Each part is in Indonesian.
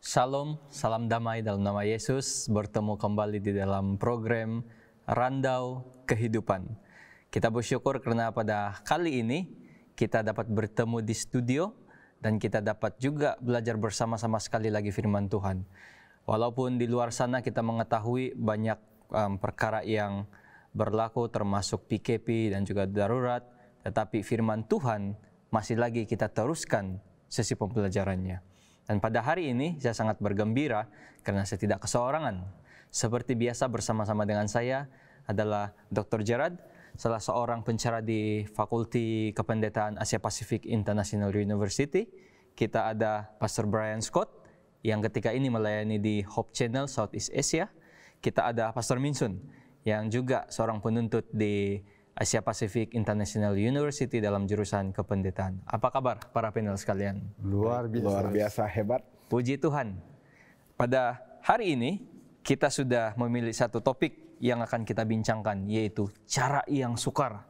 Shalom, salam damai dalam nama Yesus. Bertemu kembali di dalam program Randau Kehidupan. Kita bersyukur karena pada kali ini kita dapat bertemu di studio dan kita dapat juga belajar bersama-sama sekali lagi firman Tuhan. Walaupun di luar sana kita mengetahui banyak perkara yang berlaku termasuk PKP dan juga darurat, tetapi firman Tuhan masih lagi kita teruskan sesi pembelajarannya. Dan pada hari ini saya sangat bergembira karena saya tidak keseorangan. Seperti biasa bersama-sama dengan saya adalah Dr. Gerard, salah seorang pencara di Fakulti Kependetaan Asia Pasifik International University. Kita ada Pastor Brian Scott yang ketika ini melayani di Hope Channel Southeast Asia. Kita ada Pastor Minsun yang juga seorang penuntut di Asia Pacific International University dalam jurusan kependetaan. Apa kabar para panel sekalian? Luar biasa hebat. Puji Tuhan. Pada hari ini kita sudah memilih satu topik yang akan kita bincangkan, yaitu cara yang sukar.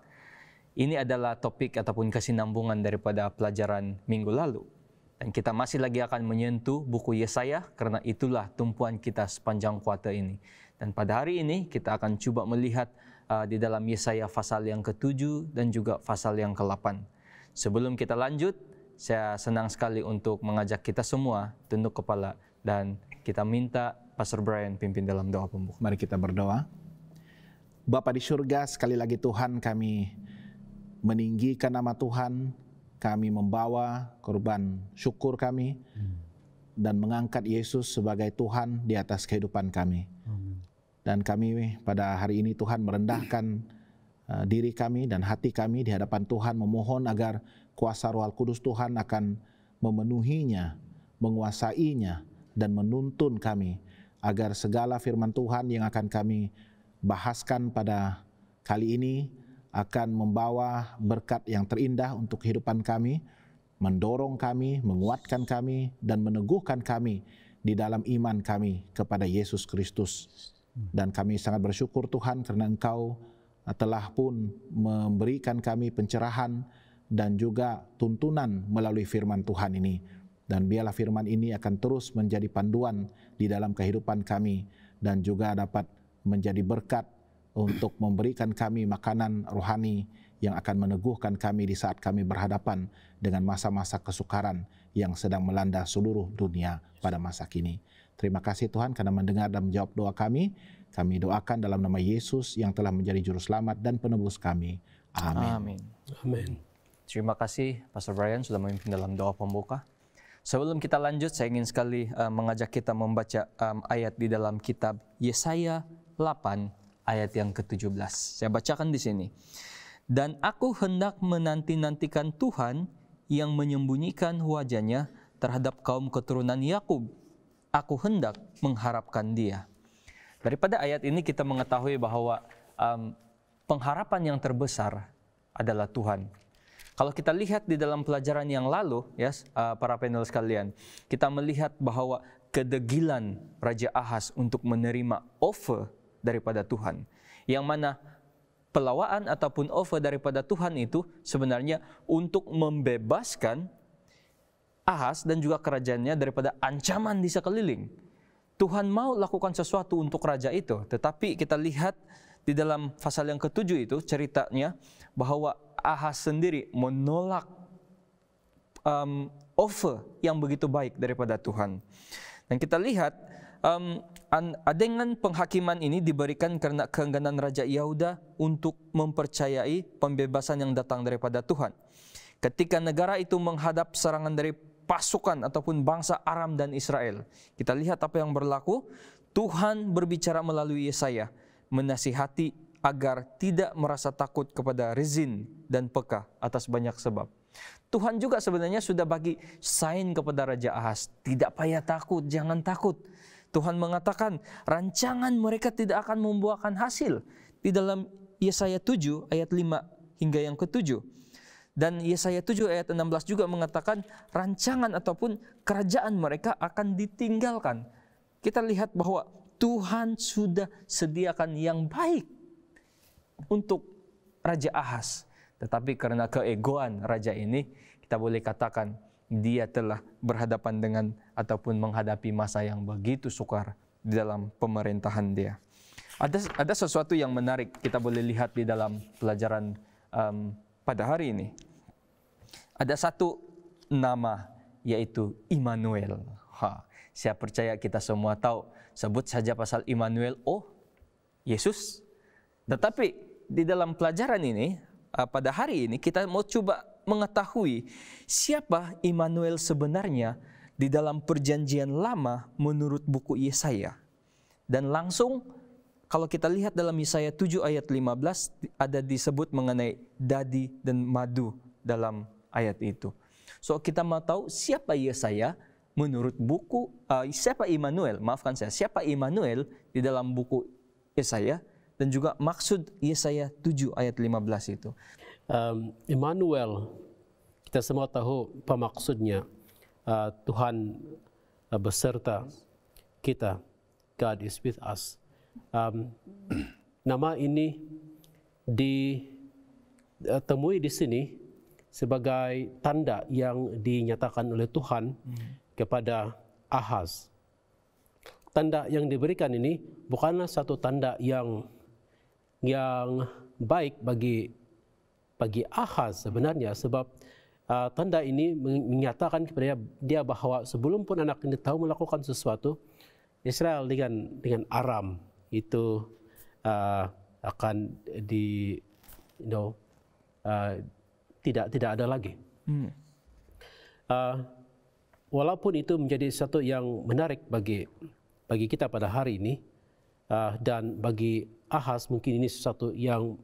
Ini adalah topik ataupun kesinambungan daripada pelajaran minggu lalu. Dan kita masih lagi akan menyentuh buku Yesaya karena itulah tumpuan kita sepanjang kuartal ini. Dan pada hari ini kita akan coba melihat di dalam Yesaya pasal yang ke-7 dan juga pasal yang ke-8. Sebelum kita lanjut, saya senang sekali untuk mengajak kita semua tunduk kepala dan kita minta Pastor Brian pimpin dalam doa pembuka. Mari kita berdoa. Bapa di surga, sekali lagi Tuhan, kami meninggikan nama Tuhan, kami membawa korban syukur kami dan mengangkat Yesus sebagai Tuhan di atas kehidupan kami. Dan kami pada hari ini Tuhan merendahkan diri kami dan hati kami di hadapan Tuhan, memohon agar kuasa Roh Kudus Tuhan akan memenuhinya, menguasainya, dan menuntun kami agar segala firman Tuhan yang akan kami bahaskan pada kali ini akan membawa berkat yang terindah untuk kehidupan kami, mendorong kami, menguatkan kami, dan meneguhkan kami di dalam iman kami kepada Yesus Kristus. Dan kami sangat bersyukur Tuhan karena Engkau telah pun memberikan kami pencerahan dan juga tuntunan melalui firman Tuhan ini. Dan biarlah firman ini akan terus menjadi panduan di dalam kehidupan kami dan juga dapat menjadi berkat untuk memberikan kami makanan rohani yang akan meneguhkan kami di saat kami berhadapan dengan masa-masa kesukaran yang sedang melanda seluruh dunia pada masa kini. Terima kasih Tuhan karena mendengar dan menjawab doa kami. Kami doakan dalam nama Yesus yang telah menjadi juru selamat dan penebus kami. Amin. Amin. Terima kasih Pastor Brian sudah memimpin dalam doa pembuka. Sebelum kita lanjut, saya ingin sekali mengajak kita membaca ayat di dalam kitab Yesaya 8 ayat yang ke-17. Saya bacakan di sini. Dan aku hendak menanti-nantikan Tuhan yang menyembunyikan wajahnya terhadap kaum keturunan Yakub. Aku hendak mengharapkan Dia. Daripada ayat ini kita mengetahui bahwa pengharapan yang terbesar adalah Tuhan. Kalau kita lihat di dalam pelajaran yang lalu, ya, para panel sekalian, kita melihat bahwa kedegilan Raja Ahaz untuk menerima offer daripada Tuhan, yang mana pelawaan ataupun offer daripada Tuhan itu sebenarnya untuk membebaskan Ahaz dan juga kerajaannya daripada ancaman di sekeliling. Tuhan mau lakukan sesuatu untuk raja itu, tetapi kita lihat di dalam pasal yang ke-7 itu ceritanya bahwa Ahaz sendiri menolak offer yang begitu baik daripada Tuhan. Dan kita lihat dengan penghakiman ini diberikan karena keengganan Raja Yehuda untuk mempercayai pembebasan yang datang daripada Tuhan. Ketika negara itu menghadap serangan dari pasukan ataupun bangsa Aram dan Israel, kita lihat apa yang berlaku. Tuhan berbicara melalui Yesaya, menasihati agar tidak merasa takut kepada Rezin dan Pekah atas banyak sebab. Tuhan juga sebenarnya sudah bagi sign kepada Raja Ahaz, tidak payah takut, jangan takut. Tuhan mengatakan rancangan mereka tidak akan membuahkan hasil. Di dalam Yesaya 7 ayat 5 hingga yang ke-7. Dan Yesaya 7 ayat 16 juga mengatakan rancangan ataupun kerajaan mereka akan ditinggalkan. Kita lihat bahwa Tuhan sudah sediakan yang baik untuk Raja Ahaz. Tetapi karena keegoan raja ini, kita boleh katakan dia telah berhadapan dengan ataupun menghadapi masa yang begitu sukar di dalam pemerintahan dia. Ada sesuatu yang menarik kita boleh lihat di dalam pelajaran pada hari ini. Ada satu nama, yaitu Immanuel. Saya percaya kita semua tahu, sebut saja pasal Immanuel, oh Yesus. Tetapi di dalam pelajaran ini, pada hari ini kita mau coba mengetahui siapa Immanuel sebenarnya di dalam perjanjian lama menurut buku Yesaya. Dan langsung kalau kita lihat dalam Yesaya 7 ayat 15 ada disebut mengenai dadi dan madu dalam ayat itu. So kita mau tahu siapa Yesaya menurut buku, siapa Immanuel, maafkan saya, siapa Immanuel di dalam buku Yesaya dan juga maksud Yesaya 7 ayat 15 itu. Immanuel, kita semua tahu apa maksudnya. Tuhan beserta kita. God is with us. Nama ini ditemui di sini sebagai tanda yang dinyatakan oleh Tuhan kepada Ahaz. Tanda yang diberikan ini bukanlah satu tanda yang baik bagi Ahaz sebenarnya, sebab tanda ini menyatakan kepada dia bahwa sebelum pun anak ini tahu melakukan sesuatu, Israel dengan Aram itu akan tidak ada lagi. Walaupun itu menjadi satu yang menarik bagi kita pada hari ini, dan bagi Ahaz mungkin ini sesuatu yang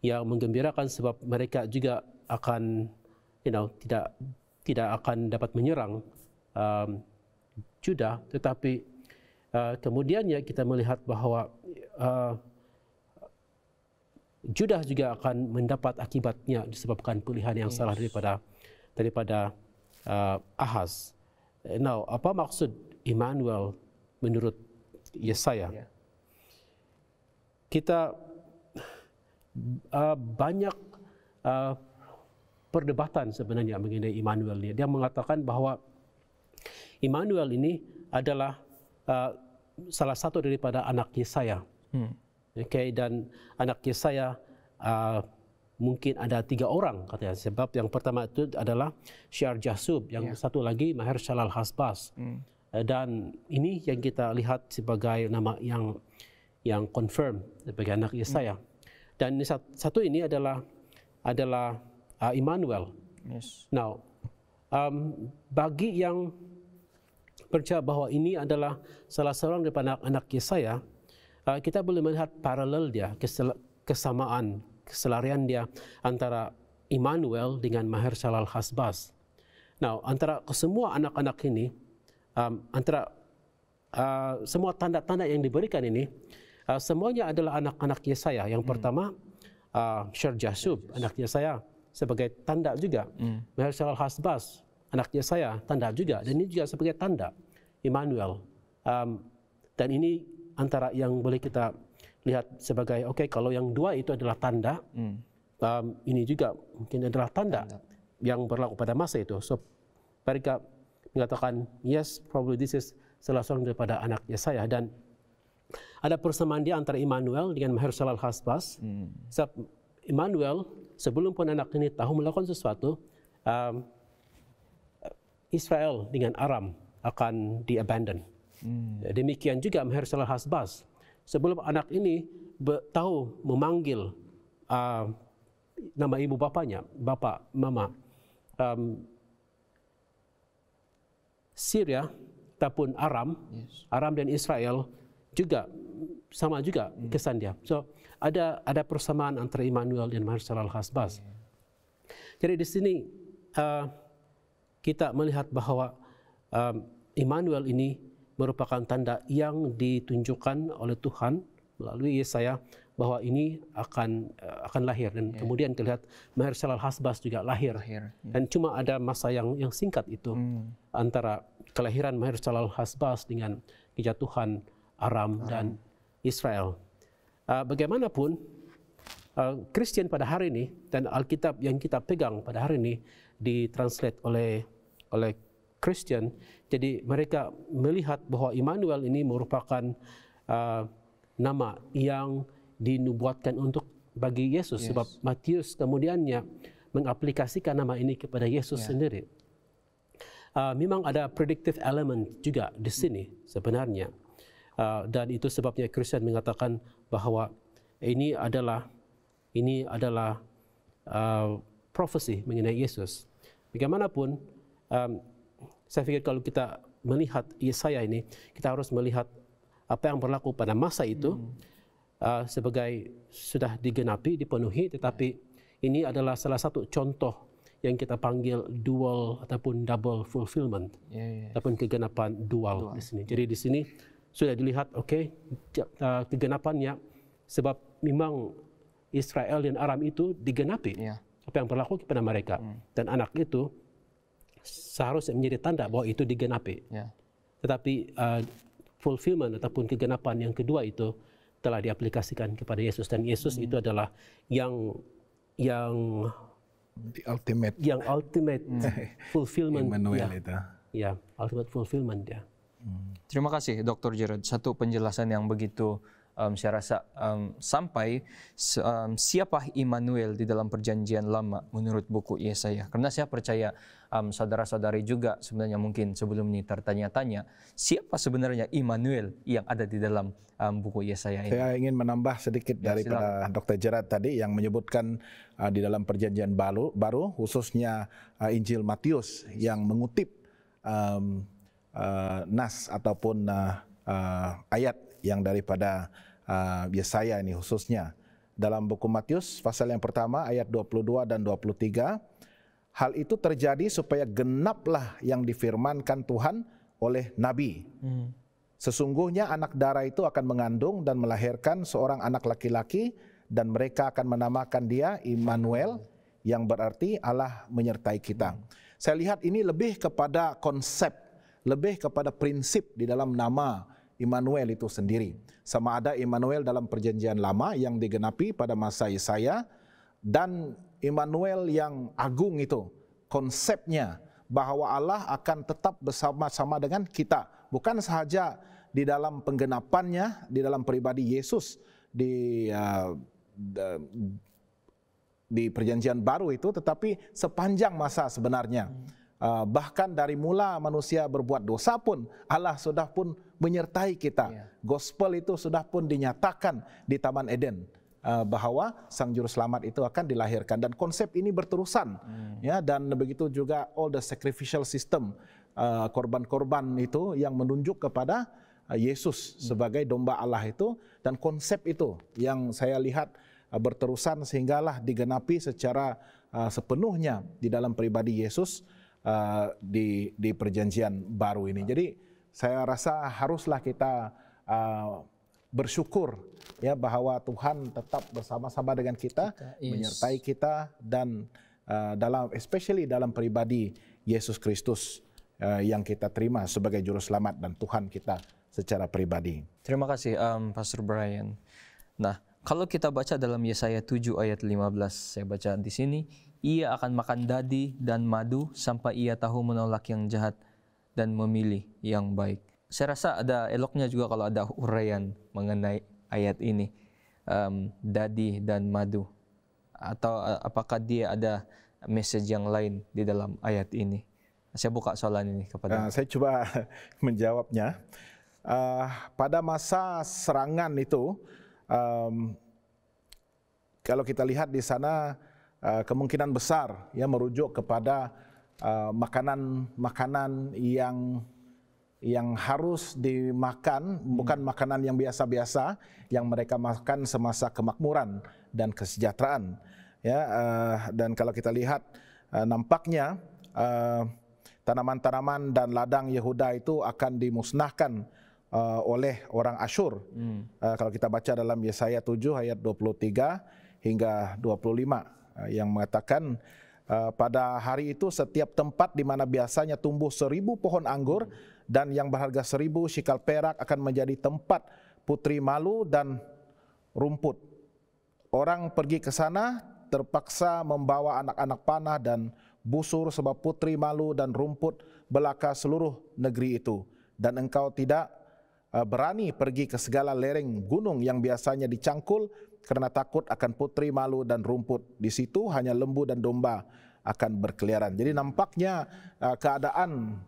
menggembirakan, sebab mereka juga akan tidak akan dapat menyerang Juda, tetapi kemudiannya kita melihat bahwa Judah juga akan mendapat akibatnya disebabkan pilihan yang salah daripada Ahaz. Now, apa maksud Immanuel menurut Yesaya? Kita banyak perdebatan sebenarnya mengenai Immanuel ini. Dia mengatakan bahwa Immanuel ini adalah salah satu daripada anak Yesaya. Dan anak Yesaya mungkin ada 3 orang katanya. Sebab yang pertama itu adalah Shear-Jashub, yang satu lagi Maher-Shalal-Hash-Baz. Dan ini yang kita lihat sebagai nama yang confirm sebagai anak Yesaya. Dan satu ini adalah Immanuel. Now, bagi yang percaya bahwa ini adalah salah seorang daripada anak Yesaya, kita boleh melihat paralel dia, kesamaan, keselarian dia antara Immanuel dengan Maher-Shalal-Hash-Baz. Now, antara semua anak-anak ini, antara semua tanda-tanda yang diberikan ini, semuanya adalah anak-anak Yesaya. Yang pertama, Shear-Jashub, anak Yesaya, sebagai tanda juga. Maher-Shalal-Hash-Baz, anak Yesaya, tanda juga. Dan ini juga sebagai tanda Immanuel. Dan ini antara yang boleh kita lihat sebagai, kalau yang 2 itu adalah tanda, ini juga mungkin adalah tanda yang berlaku pada masa itu. So, mereka mengatakan, yes, probably this is salah seorang daripada anak Yesaya. Dan ada persamaan dia antara Immanuel dengan Maher-Shalal-Hash-Baz. Sebab Immanuel, sebelum pun anak ini tahu melakukan sesuatu, Israel dengan Aram akan di-abandon. Demikian juga Maher-Shalal-Hash-Baz. Sebelum anak ini tahu memanggil nama ibu bapanya, bapa, mama, Syria ataupun Aram, Aram dan Israel juga sama juga kesan dia. So ada persamaan antara Immanuel dan Maher-Shalal-Hash-Baz. Jadi di sini kita melihat bahwa Immanuel ini merupakan tanda yang ditunjukkan oleh Tuhan melalui Yesaya bahwa ini akan lahir, dan kemudian terlihat Maher-Shalal-Hash-Baz juga lahir. Dan cuma ada masa yang singkat itu antara kelahiran Maher-Shalal-Hash-Baz dengan kejatuhan Aram dan Israel. Bagaimanapun Kristen pada hari ini dan Alkitab yang kita pegang pada hari ini ditranslate oleh oleh Kristen. Jadi mereka melihat bahwa Immanuel ini merupakan nama yang dinubuatkan untuk bagi Yesus. Sebab Matius kemudiannya mengaplikasikan nama ini kepada Yesus sendiri. Memang ada predictive element juga di sini sebenarnya. Dan itu sebabnya Kristen mengatakan bahwa ini adalah prophecy mengenai Yesus. Bagaimanapun, saya pikir kalau kita melihat Yesaya ini, kita harus melihat apa yang berlaku pada masa itu sebagai sudah digenapi, dipenuhi, tetapi ini adalah salah satu contoh yang kita panggil dual ataupun double fulfillment, ataupun kegenapan dual di sini. Jadi di sini sudah dilihat, kegenapannya, sebab memang Israel dan Aram itu digenapi apa yang berlaku kepada mereka, dan anak itu seharusnya menjadi tanda bahwa itu digenapi. Tetapi fulfillment ataupun kegenapan yang kedua itu telah diaplikasikan kepada Yesus, dan Yesus itu adalah yang The ultimate. Yang ultimate fulfillment. Immanuel itu. Ya, ultimate fulfillment ya. Terima kasih Dr. Gerard. Satu penjelasan yang begitu saya rasa sampai siapa Immanuel di dalam perjanjian lama menurut buku Yesaya. Karena saya percaya saudara-saudari juga sebenarnya mungkin sebelum ini tertanya-tanya siapa sebenarnya Immanuel yang ada di dalam buku Yesaya ini. Saya ingin menambah sedikit daripada Dr. Gerard tadi yang menyebutkan di dalam perjanjian baru khususnya Injil Matius yang mengutip nas ataupun ayat yang daripada Yesaya ini khususnya. Dalam buku Matius pasal yang pertama ayat 22 dan 23, hal itu terjadi supaya genaplah yang difirmankan Tuhan oleh Nabi. Sesungguhnya anak darah itu akan mengandung dan melahirkan seorang anak laki-laki, dan mereka akan menamakan dia Immanuel, yang berarti Allah menyertai kita. Saya lihat ini lebih kepada konsep, lebih kepada prinsip di dalam nama Immanuel itu sendiri. Sama ada Immanuel dalam perjanjian lama yang digenapi pada masa Yesaya, dan Immanuel yang agung itu konsepnya bahwa Allah akan tetap bersama-sama dengan kita, bukan sahaja di dalam penggenapannya di dalam pribadi Yesus di perjanjian baru itu, tetapi sepanjang masa sebenarnya. Bahkan dari mula manusia berbuat dosa pun Allah sudah pun menyertai kita. Gospel itu sudah pun dinyatakan di Taman Eden bahwa Sang Juru Selamat itu akan dilahirkan, dan konsep ini berterusan ya, dan begitu juga all the sacrificial system, korban-korban itu yang menunjuk kepada Yesus sebagai domba Allah itu, dan konsep itu yang saya lihat berterusan sehinggalah digenapi secara sepenuhnya di dalam pribadi Yesus di perjanjian baru ini. Jadi saya rasa haruslah kita bersyukur ya bahwa Tuhan tetap bersama-sama dengan kita, menyertai kita, dan especially dalam pribadi Yesus Kristus yang kita terima sebagai Juru Selamat dan Tuhan kita secara pribadi. Terima kasih Pastor Brian. Nah, kalau kita baca dalam Yesaya 7 ayat 15, saya baca di sini, ia akan makan dadi dan madu sampai ia tahu menolak yang jahat dan memilih yang baik. Saya rasa ada eloknya juga kalau ada uraian mengenai ayat ini, dadi dan madu. Atau apakah dia ada message yang lain di dalam ayat ini? Saya buka soalan ini kepada saya coba menjawabnya. Pada masa serangan itu, kalau kita lihat di sana kemungkinan besar ya merujuk kepada makanan yang harus dimakan, bukan makanan yang biasa-biasa yang mereka makan semasa kemakmuran dan kesejahteraan ya. Dan kalau kita lihat nampaknya tanaman-tanaman dan ladang Yehuda itu akan dimusnahkan oleh orang Asyur. Kalau kita baca dalam Yesaya 7 ayat 23 hingga 25 yang mengatakan pada hari itu setiap tempat di mana biasanya tumbuh 1000 pohon anggur dan yang berharga 1000 shikal perak akan menjadi tempat putri malu dan rumput. Orang pergi ke sana terpaksa membawa anak-anak panah dan busur sebab putri malu dan rumput belaka seluruh negeri itu. Dan engkau tidak berani pergi ke segala lereng gunung yang biasanya dicangkul karena takut akan putri malu dan rumput. Di situ hanya lembu dan domba akan berkeliaran. Jadi nampaknya keadaan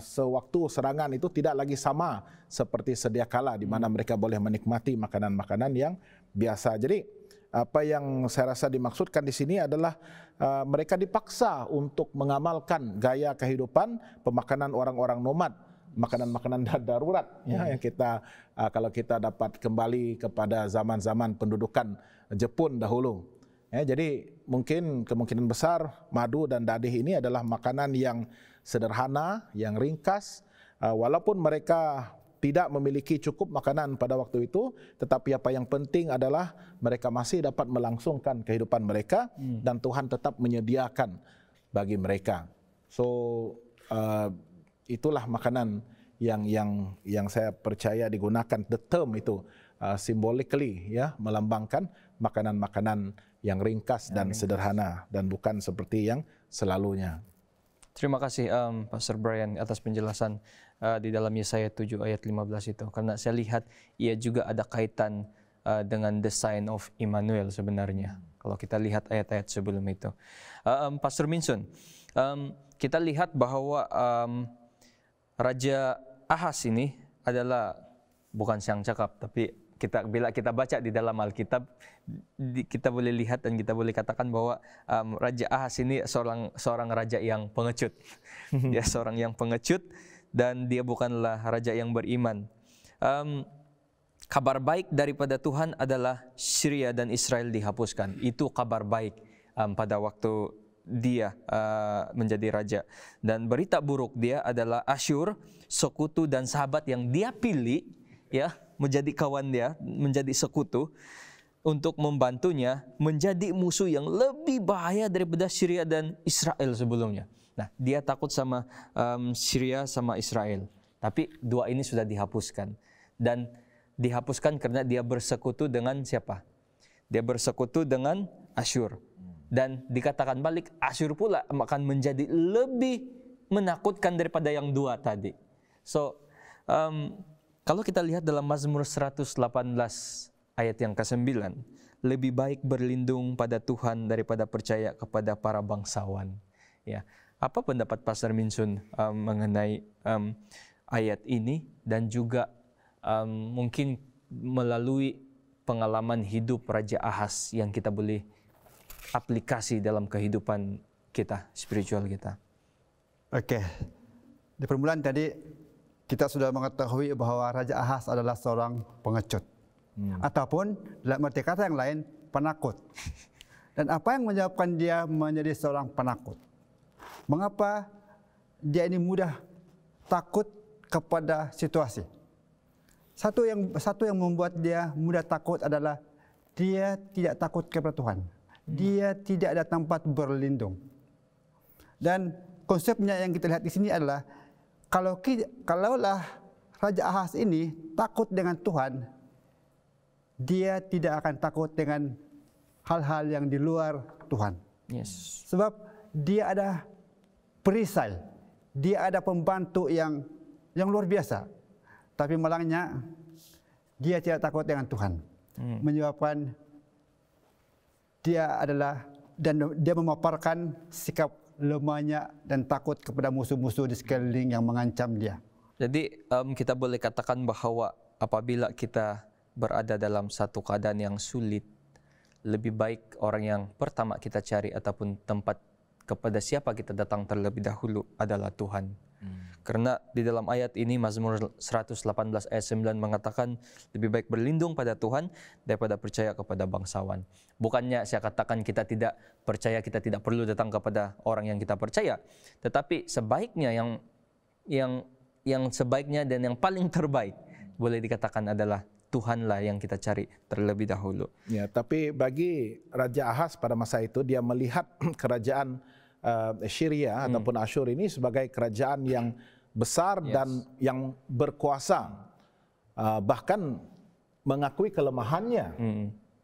sewaktu serangan itu tidak lagi sama seperti sedia kala di mana mereka boleh menikmati makanan-makanan yang biasa. Jadi apa yang saya rasa dimaksudkan di sini adalah mereka dipaksa untuk mengamalkan gaya kehidupan pemakanan orang-orang nomad, makanan-makanan darurat ya, yang kita kalau kita dapat kembali kepada zaman-zaman pendudukan Jepun dahulu. Ya, jadi mungkin kemungkinan besar madu dan dadih ini adalah makanan yang sederhana, yang ringkas, walaupun mereka tidak memiliki cukup makanan pada waktu itu, tetapi apa yang penting adalah mereka masih dapat melangsungkan kehidupan mereka dan Tuhan tetap menyediakan bagi mereka. So itulah makanan yang saya percaya digunakan, the term itu symbolically ya, melambangkan makanan-makanan yang ringkas dan sederhana dan bukan seperti yang selalunya. Terima kasih Pastor Brian atas penjelasan di dalam Yesaya 7 ayat 15 itu. Karena saya lihat ia juga ada kaitan dengan the sign of Immanuel sebenarnya. Kalau kita lihat ayat-ayat sebelum itu. Pastor Minsun, kita lihat bahwa Raja Ahas ini adalah bukan sang cakap, tapi bila kita baca di dalam Alkitab, kita boleh lihat dan kita boleh katakan bahwa Raja Ahas ini seorang raja yang pengecut. Dia seorang yang pengecut dan dia bukanlah raja yang beriman. Kabar baik daripada Tuhan adalah Syria dan Israel dihapuskan. Itu kabar baik pada waktu dia menjadi raja. Dan berita buruk dia adalah Asyur, sekutu dan sahabat yang dia pilih ya, menjadi kawan dia, menjadi sekutu untuk membantunya menjadi musuh yang lebih bahaya daripada Syria dan Israel sebelumnya. Nah, dia takut sama Syria sama Israel. Tapi dua ini sudah dihapuskan. Dan dihapuskan karena dia bersekutu dengan siapa? Dia bersekutu dengan Asyur. Dan dikatakan balik, Asyur pula akan menjadi lebih menakutkan daripada yang dua tadi. So, kalau kita lihat dalam Mazmur 118 ayat yang ke-9, lebih baik berlindung pada Tuhan daripada percaya kepada para bangsawan. Ya, apa pendapat Pastor Minsun mengenai ayat ini dan juga mungkin melalui pengalaman hidup Raja Ahas yang kita boleh aplikasi dalam kehidupan kita, spiritual kita? Oke, di permulaan tadi kita sudah mengetahui bahwa Raja Ahas adalah seorang pengecut. Ataupun dalam arti kata yang lain, penakut. Dan apa yang menyebabkan dia menjadi seorang penakut? Mengapa dia ini mudah takut kepada situasi? Satu yang membuat dia mudah takut adalah dia tidak takut kepada Tuhan. Dia tidak ada tempat berlindung. Dan konsepnya yang kita lihat di sini adalah kalaulah Raja Ahas ini takut dengan Tuhan, dia tidak akan takut dengan hal-hal yang di luar Tuhan. Yes. Sebab dia ada perisai, dia ada pembantu yang luar biasa. Tapi malangnya dia tidak takut dengan Tuhan. Menyebabkan dia memaparkan sikap lemahnya dan takut kepada musuh-musuh di sekeliling yang mengancam dia. Jadi kita boleh katakan bahwa apabila kita berada dalam satu keadaan yang sulit, lebih baik orang yang pertama kita cari ataupun tempat kepada siapa kita datang terlebih dahulu adalah Tuhan. Karena di dalam ayat ini Mazmur 118 ayat 9 mengatakan lebih baik berlindung pada Tuhan daripada percaya kepada bangsawan. Bukannya saya katakan kita tidak percaya, kita tidak perlu datang kepada orang yang kita percaya, tetapi sebaiknya yang sebaiknya dan yang paling terbaik boleh dikatakan adalah Tuhanlah yang kita cari terlebih dahulu. Ya, tapi bagi Raja Ahas pada masa itu dia melihat kerajaan Syria ataupun Asyur ini sebagai kerajaan yang besar dan yang berkuasa, bahkan mengakui kelemahannya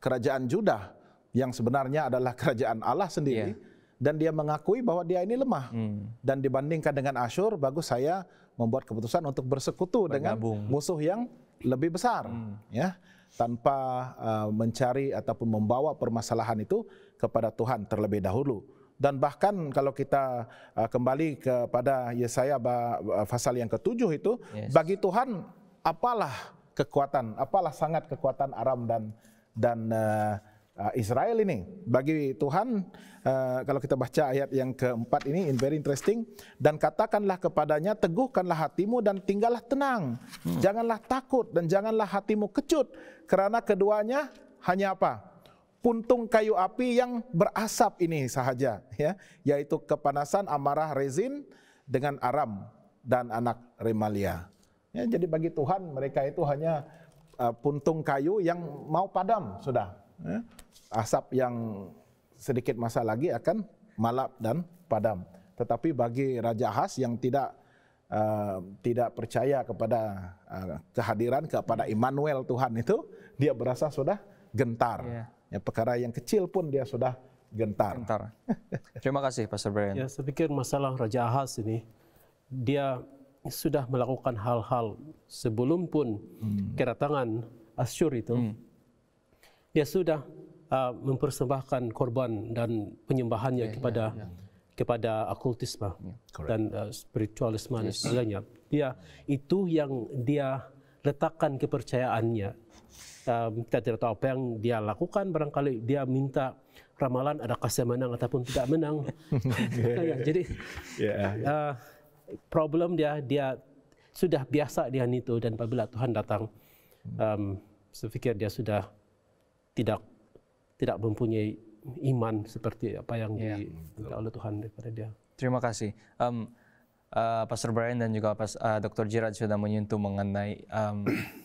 kerajaan Judah yang sebenarnya adalah kerajaan Allah sendiri, dan dia mengakui bahwa dia ini lemah. Dan dibandingkan dengan Asyur, bagus saya membuat keputusan untuk bersekutu dengan musuh yang lebih besar, ya, tanpa mencari ataupun membawa permasalahan itu kepada Tuhan terlebih dahulu. Dan bahkan kalau kita kembali kepada Yesaya pasal yang ke-7 itu, bagi Tuhan apalah kekuatan, apalah sangat kekuatan Aram dan Israel ini. Bagi Tuhan, kalau kita baca ayat yang keempat ini, very interesting. Dan katakanlah kepadanya, teguhkanlah hatimu dan tinggallah tenang. Janganlah takut dan janganlah hatimu kecut. Kerana keduanya hanya apa? Puntung kayu api yang berasap ini sahaja, ya, yaitu kepanasan amarah Rezin dengan Aram dan anak Remalia. Ya, jadi bagi Tuhan mereka itu hanya puntung kayu yang mau padam sudah. Ya. Asap yang sedikit masa lagi akan malap dan padam. Tetapi bagi Raja Ahaz yang tidak percaya kepada kehadiran, kepada Immanuel Tuhan itu, dia berasa sudah gentar. Ya, perkara yang kecil pun dia sudah gentar. Terima kasih Pastor Brian. Ya, saya pikir masalah Raja Ahaz ini, dia sudah melakukan hal-hal sebelum pun kedatangan Asyur itu. Dia sudah mempersembahkan korban dan penyembahannya kepada okultisme dan spiritualisme dan sebagainya. Itu yang dia letakkan kepercayaannya. Kita tidak tahu apa yang dia lakukan, barangkali dia minta ramalan ada kasih menang ataupun tidak menang. Jadi problem dia sudah biasa dengan itu, dan apabila Tuhan datang, saya pikir dia sudah tidak mempunyai iman seperti apa yang diminta oleh Tuhan daripada dia. Terima kasih. Pastor Brian dan juga Dr. Gerard sudah menyentuh mengenai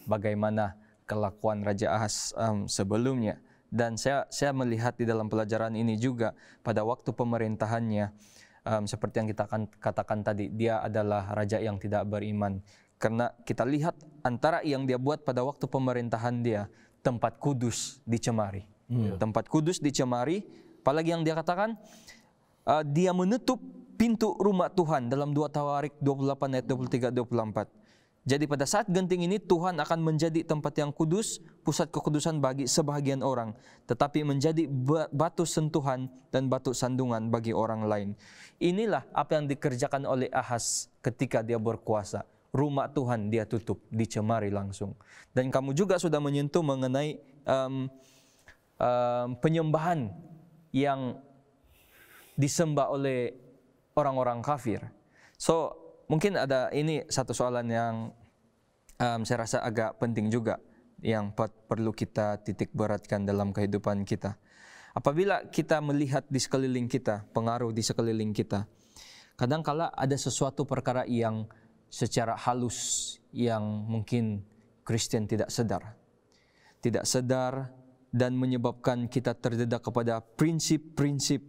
bagaimana kelakuan Raja Ahaz sebelumnya. Dan saya melihat di dalam pelajaran ini juga pada waktu pemerintahannya, seperti yang kita katakan tadi, dia adalah raja yang tidak beriman. Karena kita lihat antara yang dia buat pada waktu pemerintahan dia, tempat kudus dicemari. Tempat kudus dicemari, apalagi yang dia katakan, dia menutup pintu rumah Tuhan dalam 2 Tawarik 28 ayat 23-24. Jadi pada saat genting ini Tuhan akan menjadi tempat yang kudus, pusat kekudusan bagi sebahagian orang, tetapi menjadi batu sentuhan dan batu sandungan bagi orang lain. Inilah apa yang dikerjakan oleh Ahaz ketika dia berkuasa. Rumah Tuhan dia tutup, dicemari langsung. Dan kamu juga sudah menyentuh mengenai penyembahan yang disembah oleh orang-orang kafir. So, mungkin ada ini satu soalan yang saya rasa agak penting juga yang perlu kita titik beratkan dalam kehidupan kita. Apabila kita melihat di sekeliling kita, pengaruh di sekeliling kita, kadangkala ada sesuatu perkara yang secara halus yang mungkin Kristen tidak sadar dan menyebabkan kita terdedah kepada prinsip-prinsip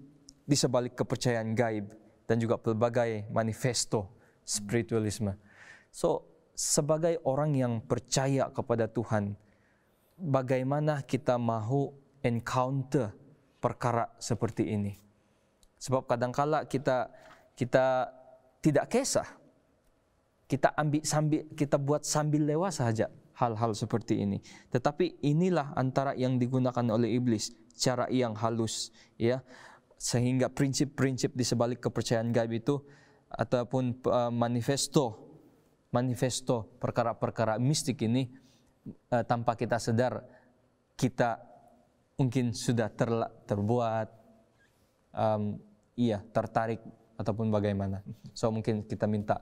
di sebalik kepercayaan gaib dan juga pelbagai manifesto spiritualisme. So, sebagai orang yang percaya kepada Tuhan, bagaimana kita mahu encounter perkara seperti ini? Sebab kadangkala kita tidak kisah. Kita buat sambil lewat saja hal-hal seperti ini. Tetapi inilah antara yang digunakan oleh iblis, cara yang halus, ya, sehingga prinsip-prinsip di sebalik kepercayaan gaib itu ataupun manifesto perkara-perkara mistik ini, tanpa kita sadar kita mungkin sudah terbuat tertarik ataupun bagaimana. So mungkin kita minta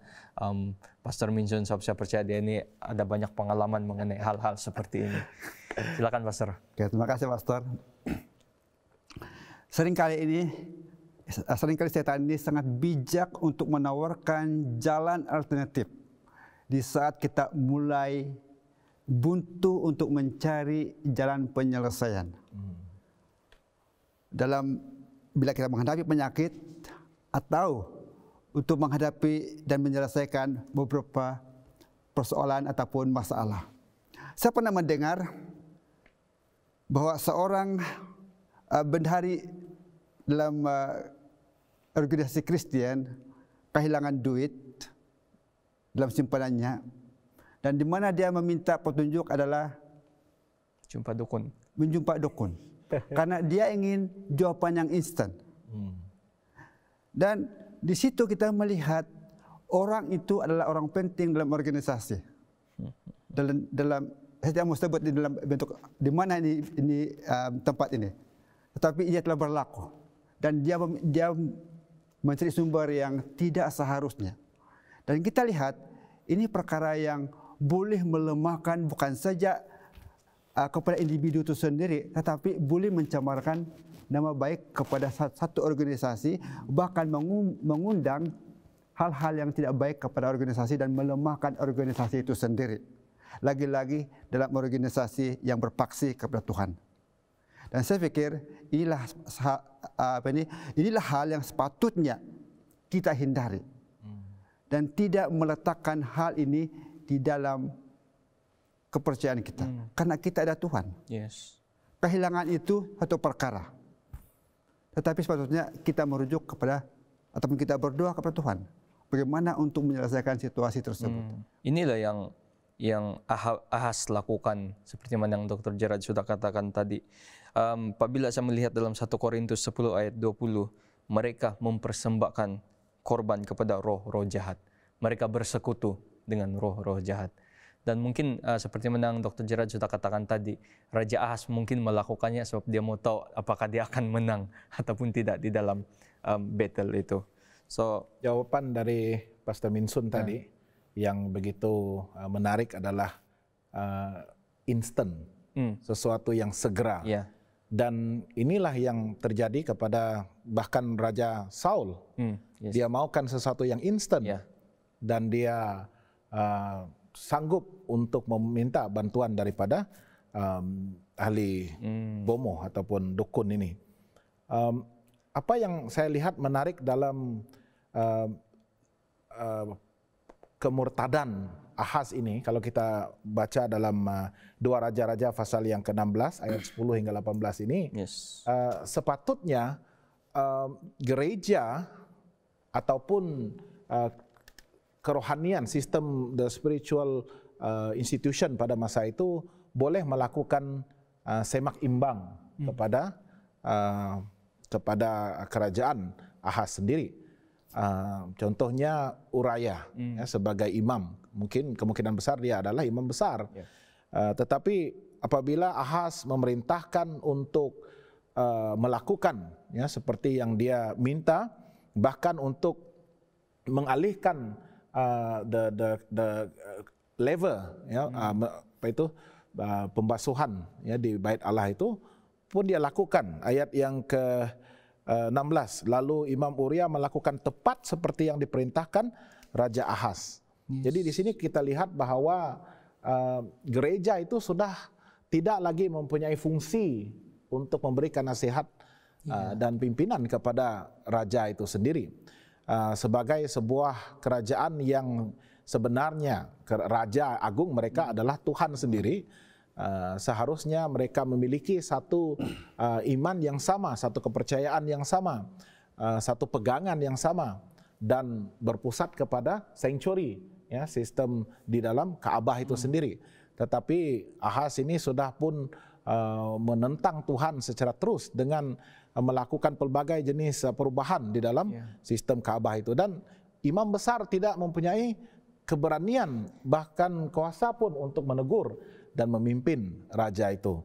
Pastor Minjun, saya percaya dia ini ada banyak pengalaman mengenai hal-hal seperti ini. Silakan Pastor. Oke, terima kasih Pastor. Seringkali setan ini sangat bijak untuk menawarkan jalan alternatif di saat kita mulai buntu untuk mencari jalan penyelesaian. Bila kita menghadapi penyakit atau untuk menghadapi dan menyelesaikan beberapa persoalan ataupun masalah. Saya pernah mendengar bahwa seorang bendahari dalam organisasi Kristen kehilangan duit dalam simpanannya, dan di mana dia meminta petunjuk adalah Jumpa dukun. menjumpai dukun. Karena dia ingin jawaban yang instan. Dan di situ kita melihat orang itu adalah orang penting dalam organisasi. Dalam saya tidak mau sebut di dalam bentuk di mana ini tempat ini. Tetapi ia telah berlaku dan dia mencari sumber yang tidak seharusnya. Dan kita lihat ini perkara yang boleh melemahkan bukan saja kepada individu itu sendiri, tetapi boleh mencemarkan nama baik kepada satu organisasi, bahkan mengundang hal-hal yang tidak baik kepada organisasi dan melemahkan organisasi itu sendiri. Lagi-lagi dalam organisasi yang berpaksi kepada Tuhan. Dan saya pikir inilah hal yang sepatutnya kita hindari. Dan tidak meletakkan hal ini di dalam kepercayaan kita. Karena kita ada Tuhan. Yes. Kehilangan itu satu perkara. Tetapi sepatutnya kita merujuk kepada ataupun kita berdoa kepada Tuhan. Bagaimana untuk menyelesaikan situasi tersebut. Inilah yang Ahas lakukan, seperti mana yang Dr. Gerard sudah katakan tadi. Apabila saya melihat dalam 1 Korintus 10 ayat 20, mereka mempersembahkan korban kepada roh-roh jahat. Mereka bersekutu dengan roh-roh jahat. Dan mungkin seperti mana yang Dr. Gerard sudah katakan tadi, Raja Ahas mungkin melakukannya sebab dia mau tahu apakah dia akan menang ataupun tidak di dalam battle itu. So, jawaban dari Pastor Minsun tadi yang begitu menarik adalah instant, sesuatu yang segera. Dan inilah yang terjadi kepada bahkan Raja Saul. Dia maukan sesuatu yang instan, dan dia sanggup untuk meminta bantuan daripada ahli bomoh ataupun dukun ini. Apa yang saya lihat menarik dalam kemurtadan Ahas ini, kalau kita baca dalam 2 Raja-Raja pasal yang ke-16 ayat 10 hingga 18 ini, sepatutnya gereja ataupun kerohanian, sistem the spiritual institution pada masa itu boleh melakukan semak imbang kepada kerajaan Ahas sendiri. Contohnya Uraya sebagai imam, mungkin kemungkinan besar dia adalah imam besar. Tetapi apabila Ahas memerintahkan untuk melakukan seperti yang dia minta, bahkan untuk mengalihkan the level pembasuhan di bait Allah itu pun dia lakukan. Ayat yang ke-16, lalu Imam Uria melakukan tepat seperti yang diperintahkan Raja Ahas. Jadi di sini kita lihat bahwa gereja itu sudah tidak lagi mempunyai fungsi untuk memberikan nasihat dan pimpinan kepada raja itu sendiri. Sebagai sebuah kerajaan yang sebenarnya Raja Agung mereka adalah Tuhan sendiri, seharusnya mereka memiliki satu iman yang sama, satu kepercayaan yang sama, satu pegangan yang sama, dan berpusat kepada sanctuary, sistem di dalam Ka'bah itu sendiri. Tetapi Ahas ini sudah pun menentang Tuhan secara terus dengan melakukan pelbagai jenis perubahan di dalam sistem Ka'bah itu, dan imam besar tidak mempunyai keberanian bahkan kuasa pun untuk menegur dan memimpin raja itu.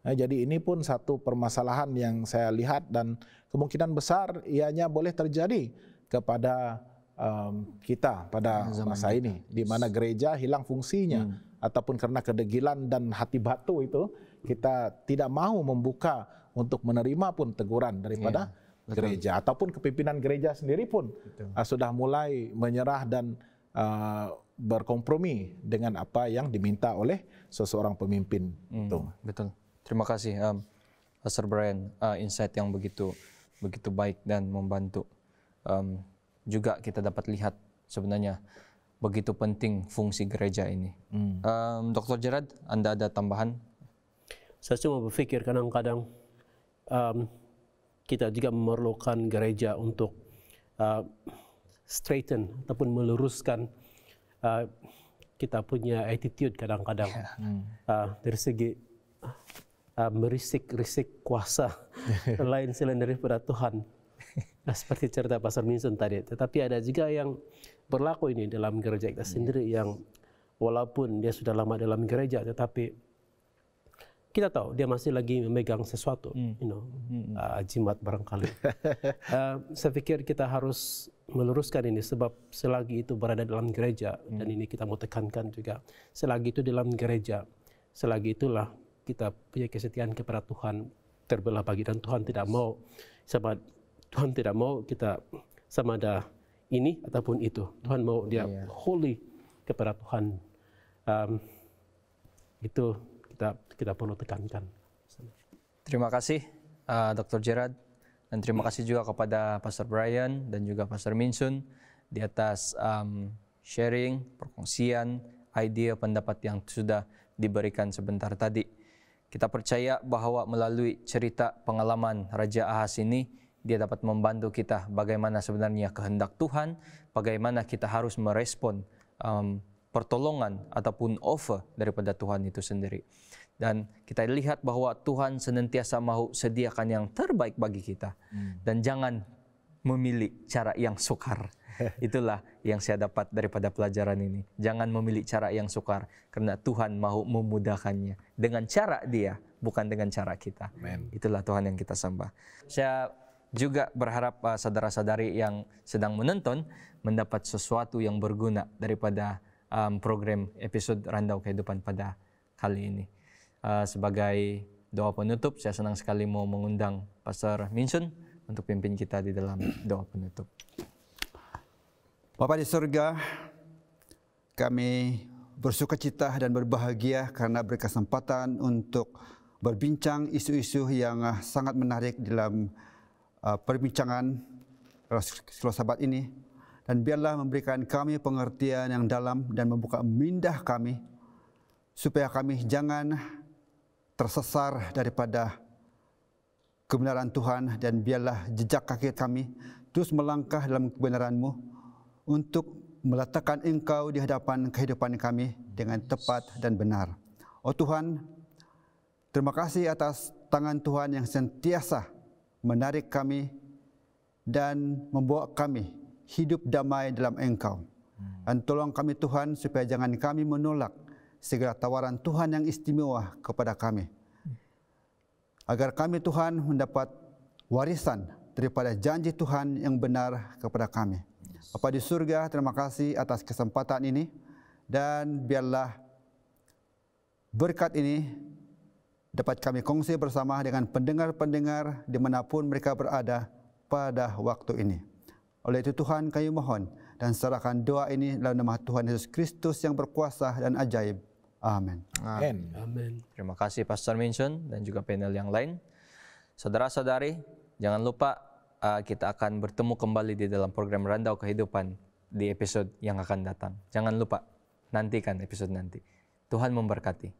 Jadi ini pun satu permasalahan yang saya lihat, dan kemungkinan besar ianya boleh terjadi kepada kita pada masa ini, di mana gereja hilang fungsinya, ataupun karena kedegilan dan hati batu itu kita tidak mau membuka untuk menerima pun teguran daripada gereja, ataupun kepimpinan gereja sendiri pun sudah mulai menyerah dan berkompromi dengan apa yang diminta oleh seseorang pemimpin. Betul. Terima kasih Pastor Brian, insight yang begitu baik dan membantu. Juga kita dapat lihat sebenarnya begitu penting fungsi gereja ini. Dr. Gerard, Anda ada tambahan? Saya cuma berpikir kadang-kadang kita juga memerlukan gereja untuk straighten ataupun meluruskan kita punya attitude kadang-kadang dari segi merisik-risik kuasa lain selain daripada Tuhan. Seperti cerita Pastor Minson tadi. Tetapi ada juga yang berlaku ini dalam gereja kita sendiri yang walaupun dia sudah lama dalam gereja, tetapi kita tahu dia masih lagi memegang sesuatu, jimat barangkali. Saya pikir kita harus meluruskan ini sebab selagi itu berada dalam gereja, dan ini kita mau tekankan juga, selagi itu dalam gereja, selagi itulah kita punya kesetiaan kepada Tuhan terbelah bagi, dan Tuhan tidak mau kita sama ada ini ataupun itu. Tuhan mau dia holy kepada Tuhan. Itu kita perlu tekankan. Terima kasih Dr. Gerard, dan terima kasih juga kepada Pastor Brian dan juga Pastor Minsun di atas sharing, perkongsian, ide, pendapat yang sudah diberikan sebentar tadi. Kita percaya bahwa melalui cerita pengalaman Raja Ahaz ini, dia dapat membantu kita bagaimana sebenarnya kehendak Tuhan, bagaimana kita harus merespon pertolongan ataupun offer daripada Tuhan itu sendiri. Dan kita lihat bahwa Tuhan senantiasa mahu sediakan yang terbaik bagi kita. Dan jangan memilih cara yang sukar. Itulah yang saya dapat daripada pelajaran ini. Jangan memilih cara yang sukar, karena Tuhan mahu memudahkannya dengan cara Dia, bukan dengan cara kita. Amen. Itulah Tuhan yang kita sembah. Saya juga berharap saudara-saudari yang sedang menonton mendapat sesuatu yang berguna daripada program episode Randau Kehidupan pada kali ini. Sebagai doa penutup, saya senang sekali mau mengundang Pastor Minsun untuk pimpin kita di dalam doa penutup. Bapa di surga, kami bersukacita dan berbahagia karena berkesempatan untuk berbincang isu-isu yang sangat menarik dalam perbincangan Sahabat ini, dan biarlah memberikan kami pengertian yang dalam dan membuka minda kami supaya kami jangan tersesar daripada kebenaran Tuhan, dan biarlah jejak kaki kami terus melangkah dalam kebenaran-Mu untuk meletakkan Engkau di hadapan kehidupan kami dengan tepat dan benar. Oh Tuhan, terima kasih atas tangan Tuhan yang sentiasa menarik kami dan membawa kami hidup damai dalam Engkau. Dan tolong kami Tuhan supaya jangan kami menolak segala tawaran Tuhan yang istimewa kepada kami, agar kami Tuhan mendapat warisan daripada janji Tuhan yang benar kepada kami. Bapa di surga, terima kasih atas kesempatan ini, dan biarlah berkat ini dapat kami kongsi bersama dengan pendengar-pendengar dimanapun mereka berada pada waktu ini. Oleh itu Tuhan kami mohon dan serahkan doa ini dalam nama Tuhan Yesus Kristus yang berkuasa dan ajaib. Amin. Amin. Terima kasih Pastor Minsun dan juga panel yang lain. Saudara-saudari, jangan lupa kita akan bertemu kembali di dalam program Randau Kehidupan di episode yang akan datang. Jangan lupa, nantikan episode nanti. Tuhan memberkati.